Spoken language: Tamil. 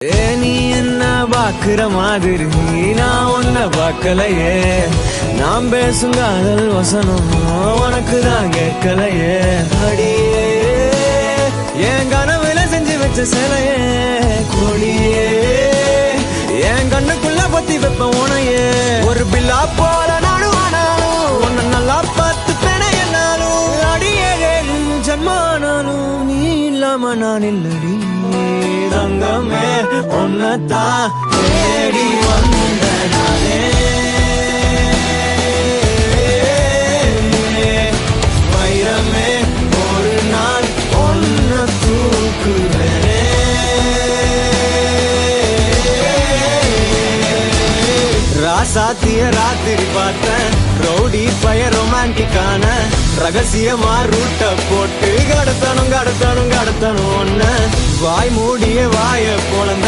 நீ என்ன பாக்குற மாதிரி நான் உன்ன பார்க்கலையே, நாம் பேசும் காதல் வசனம் உனக்கு தான் கேட்கலையே. அடியே என் கனவுல செஞ்சு வச்ச சிலையே, கொடியே என் கண்ணுக்குள்ள பத்தி வைப்ப உனையே. ஒரு பில்லா போல நானும் ஆனாலும் உன்னை நல்லா பார்த்து பெண என்னாலும், அடியே ஜன்மானாலும் நீ இல்லாம நான் இல்லடி தங்கமே. உன்னத்தான் தேடி வந்த நானே, வைரமே ஒரு நாள் ஒன்ன தூக்குவேனே. ராசாத்திய ராத்திரி பார்த்தேன், ரவுடி பய ரொமான்டிக்கான ரகசியமா ரூட்ட போட்டு கடத்தணும் கடத்தணும் கடத்தணும் ஒன்ன. வாய் மூடிய வாய போல